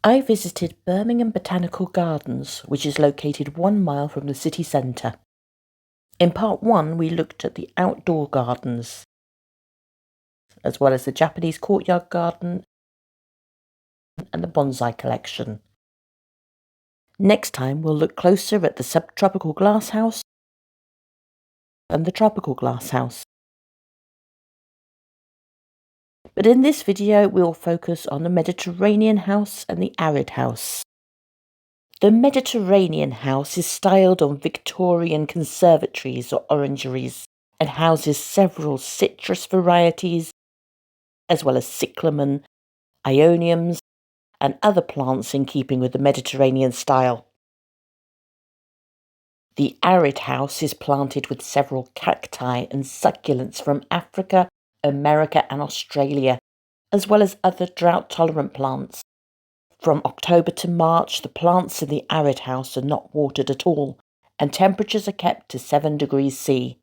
I visited Birmingham Botanical Gardens, which is located 1 mile from the city centre. In part 1, we looked at the outdoor gardens, as well as the Japanese courtyard garden and the bonsai collection. Next time, we'll look closer at the subtropical glasshouse and the tropical glasshouse. But in this video, we'll focus on the Mediterranean house and the arid house. The Mediterranean house is styled on Victorian conservatories or orangeries and houses several citrus varieties, as well as cyclamen, Aeoniums, and other plants in keeping with the Mediterranean style. The arid house is planted with several cacti and succulents from Africa, America, and Australia, as well as other drought-tolerant plants. From October to March, the plants in the arid house are not watered at all, and temperatures are kept to 7 degrees C.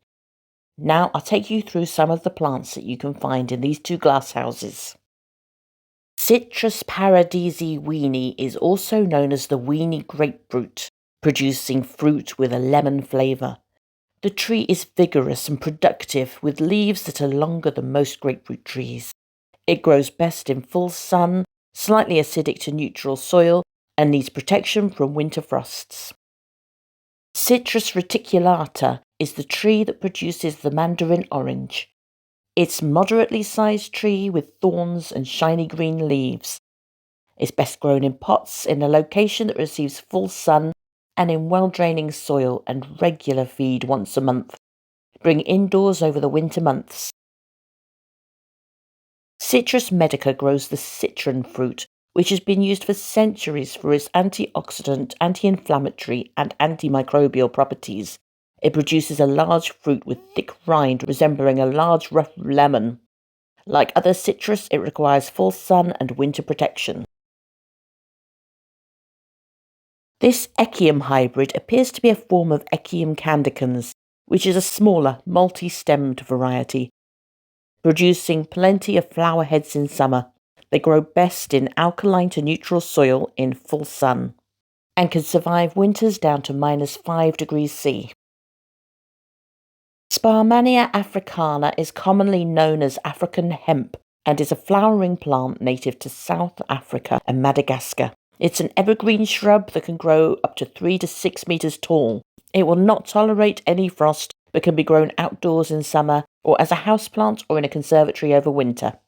Now I'll take you through some of the plants that you can find in these two glasshouses. Citrus Paradisi Wheeny is also known as the Wheeny grapefruit, producing fruit with a lemon flavour. The tree is vigorous and productive, with leaves that are longer than most grapefruit trees. It grows best in full sun, slightly acidic to neutral soil, and needs protection from winter frosts. Citrus Reticulata is the tree that produces the mandarin orange. It's a moderately sized tree with thorns and shiny green leaves. It's best grown in pots in a location that receives full sun and in well-draining soil and regular feed once a month. Bring indoors over the winter months. Citrus Medica grows the citron fruit, which has been used for centuries for its antioxidant, anti-inflammatory, and antimicrobial properties. It produces a large fruit with thick rind resembling a large rough lemon. Like other citrus, it requires full sun and winter protection. This Echium hybrid appears to be a form of Echium candicans, which is a smaller, multi-stemmed variety, producing plenty of flower heads in summer. They grow best in alkaline to neutral soil in full sun, and can survive winters down to -5 degrees C. Sparmannia Africana is commonly known as African hemp and is a flowering plant native to South Africa and Madagascar. It's an evergreen shrub that can grow up to 3 to 6 meters tall. It will not tolerate any frost, but can be grown outdoors in summer or as a houseplant or in a conservatory over winter.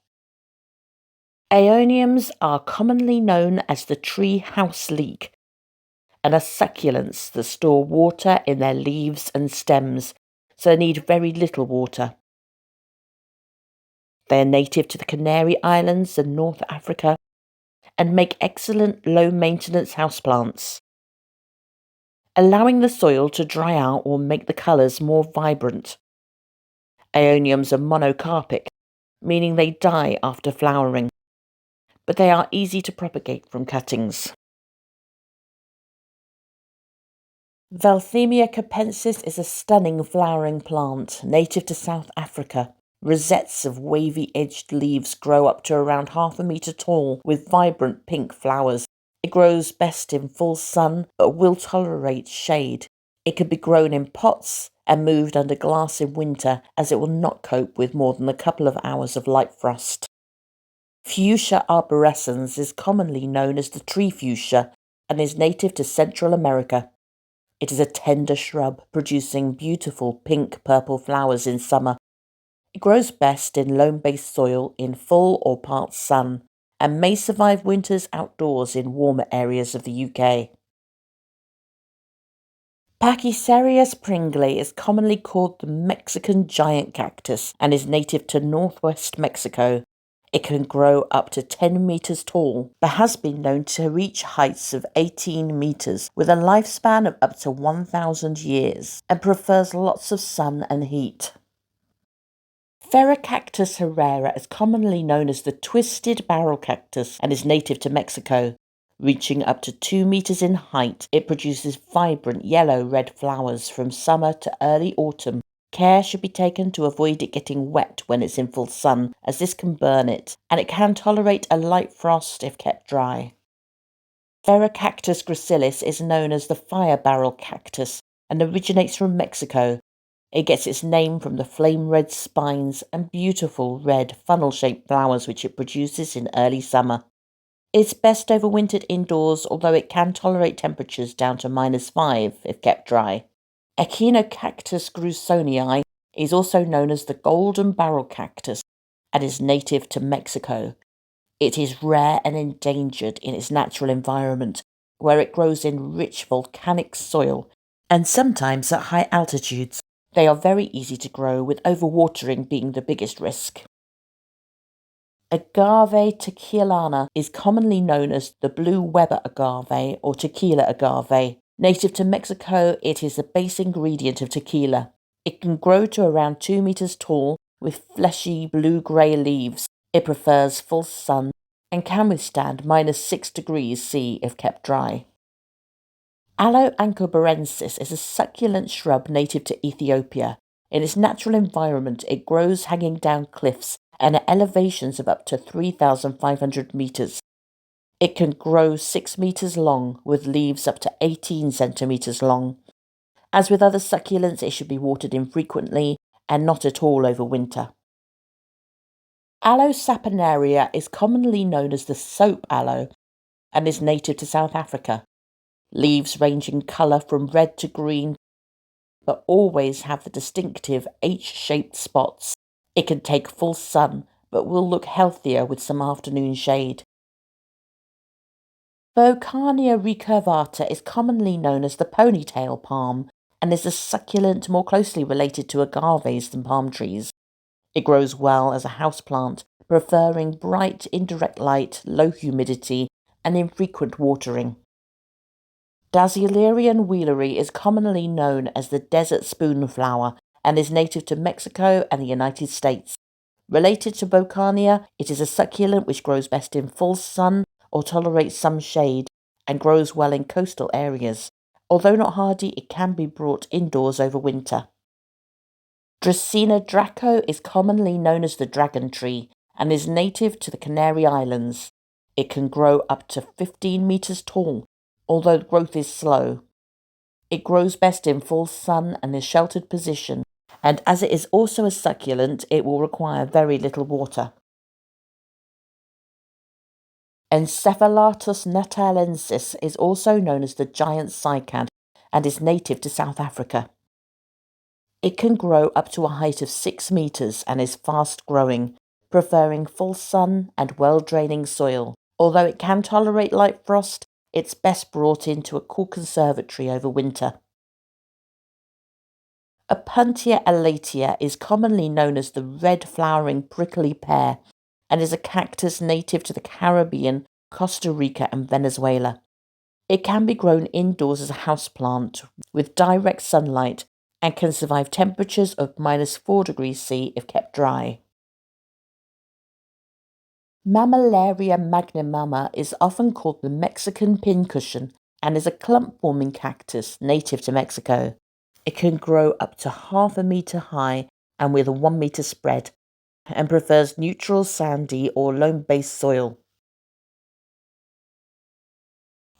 Aeoniums are commonly known as the tree house leek and are succulents that store water in their leaves and stems, so they need very little water. They are native to the Canary Islands and North Africa and make excellent low-maintenance houseplants, allowing the soil to dry out or make the colours more vibrant. Aeoniums are monocarpic, meaning they die after flowering, but they are easy to propagate from cuttings. Veltheimia Capensis is a stunning flowering plant, native to South Africa. Rosettes of wavy-edged leaves grow up to around 1/2 meter tall with vibrant pink flowers. It grows best in full sun, but will tolerate shade. It can be grown in pots and moved under glass in winter, as it will not cope with more than a couple of hours of light frost. Fuchsia Arborescens is commonly known as the tree fuchsia and is native to Central America. It is a tender shrub, producing beautiful pink-purple flowers in summer. It grows best in loam-based soil in full or part sun, and may survive winters outdoors in warmer areas of the UK. Pachycereus Pringlei is commonly called the Mexican giant cactus and is native to northwest Mexico. It can grow up to 10 meters tall, but has been known to reach heights of 18 meters with a lifespan of up to 1,000 years and prefers lots of sun and heat. Ferocactus Herrerae is commonly known as the twisted barrel cactus and is native to Mexico. Reaching up to 2 meters in height, it produces vibrant yellow-red flowers from summer to early autumn. Care should be taken to avoid it getting wet when it's in full sun, as this can burn it, and it can tolerate a light frost if kept dry. Ferocactus Gracilis is known as the fire barrel cactus and originates from Mexico. It gets its name from the flame red spines and beautiful red funnel-shaped flowers which it produces in early summer. It's best overwintered indoors, although it can tolerate temperatures down to -5 if kept dry. Echinocactus Grusonii is also known as the golden barrel cactus and is native to Mexico. It is rare and endangered in its natural environment, where it grows in rich volcanic soil and sometimes at high altitudes. They are very easy to grow, with overwatering being the biggest risk. Agave Tequilana is commonly known as the blue Weber agave or tequila agave. Native to Mexico, it is the base ingredient of tequila. It can grow to around 2 meters tall with fleshy blue-grey leaves. It prefers full sun and can withstand -6 degrees C if kept dry. Aloe Ankoberensis is a succulent shrub native to Ethiopia. In its natural environment, it grows hanging down cliffs and at elevations of up to 3,500 meters. It can grow 6 meters long, with leaves up to 18 centimeters long. As with other succulents, it should be watered infrequently and not at all over winter. Aloe Saponaria is commonly known as the soap aloe and is native to South Africa. Leaves range in colour from red to green, but always have the distinctive H-shaped spots. It can take full sun, but will look healthier with some afternoon shade. Beaucarnea Recurvata is commonly known as the ponytail palm and is a succulent more closely related to agaves than palm trees. It grows well as a houseplant, preferring bright indirect light, low humidity, and infrequent watering. Dasylirion Wheeleri is commonly known as the desert spoonflower and is native to Mexico and the United States. Related to Beaucarnea, it is a succulent which grows best in full sun or tolerates some shade and grows well in coastal areas. Although not hardy, it can be brought indoors over winter. Dracaena Draco is commonly known as the dragon tree and is native to the Canary Islands. It can grow up to 15 meters tall, although growth is slow. It grows best in full sun and a sheltered position, and as it is also a succulent, it will require very little water. Encephalartos Natalensis is also known as the giant cycad and is native to South Africa. It can grow up to a height of 6 meters and is fast growing, preferring full sun and well-draining soil. Although it can tolerate light frost, it's best brought into a cool conservatory over winter. Opuntia Elatior is commonly known as the red-flowering prickly pear and is a cactus native to the Caribbean, Costa Rica and Venezuela. It can be grown indoors as a houseplant with direct sunlight and can survive temperatures of -4 degrees C if kept dry. Mammillaria Magnimamma is often called the Mexican pincushion and is a clump-forming cactus native to Mexico. It can grow up to 0.5 meter high and with a 1 meter spread, and prefers neutral sandy or loam-based soil.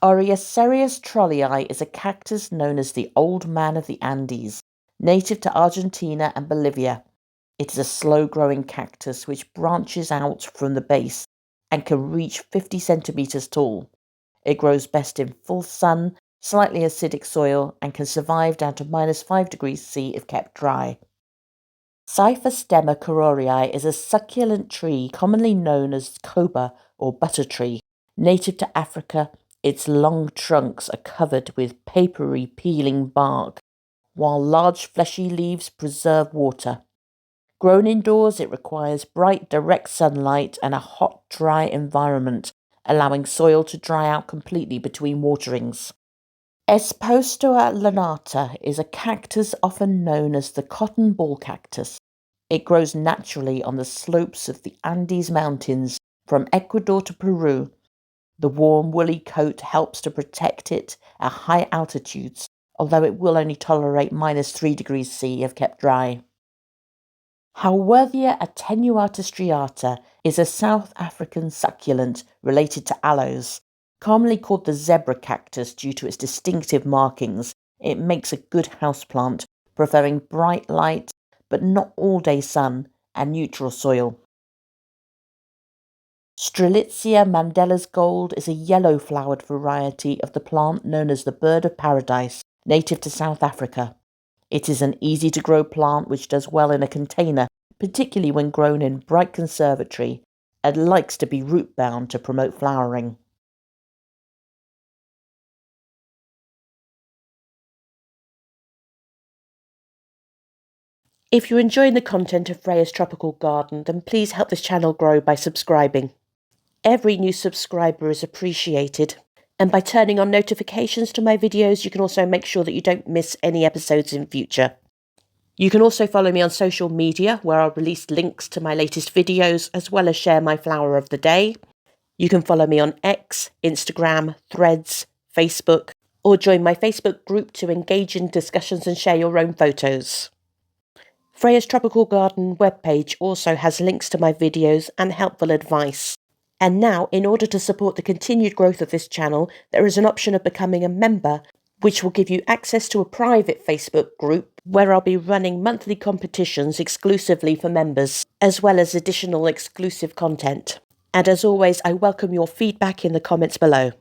Pachycereus Pringlei is a cactus known as the Old Man of the Andes, native to Argentina and Bolivia. It is a slow-growing cactus which branches out from the base and can reach 50 centimeters tall. It grows best in full sun, slightly acidic soil, and can survive down to -5 degrees C if kept dry. Cyphostemma carrorii is a succulent tree commonly known as coba or butter tree. Native to Africa, its long trunks are covered with papery peeling bark, while large fleshy leaves preserve water. Grown indoors, it requires bright, direct sunlight and a hot, dry environment, allowing soil to dry out completely between waterings. Espostua lanata is a cactus often known as the cotton ball cactus. It grows naturally on the slopes of the Andes Mountains from Ecuador to Peru. The warm, woolly coat helps to protect it at high altitudes, although it will only tolerate -3 degrees C if kept dry. Haworthia attenuata striata is a South African succulent related to aloes. Commonly called the zebra cactus due to its distinctive markings, it makes a good houseplant, preferring bright light but not all-day sun and neutral soil. Strelitzia Mandela's gold is a yellow-flowered variety of the plant known as the bird of paradise, native to South Africa. It is an easy-to-grow plant which does well in a container, particularly when grown in bright conservatory, and likes to be root-bound to promote flowering. If you're enjoying the content of Freya's Tropical Garden, then please help this channel grow by subscribing. Every new subscriber is appreciated, and by turning on notifications to my videos, you can also make sure that you don't miss any episodes in future. You can also follow me on social media, where I'll release links to my latest videos, as well as share my flower of the day. You can follow me on X, Instagram, Threads, Facebook, or join my Facebook group to engage in discussions and share your own photos. Freya's Tropical Garden webpage also has links to my videos and helpful advice. And now, in order to support the continued growth of this channel, there is an option of becoming a member, which will give you access to a private Facebook group where I'll be running monthly competitions exclusively for members, as well as additional exclusive content. And as always, I welcome your feedback in the comments below.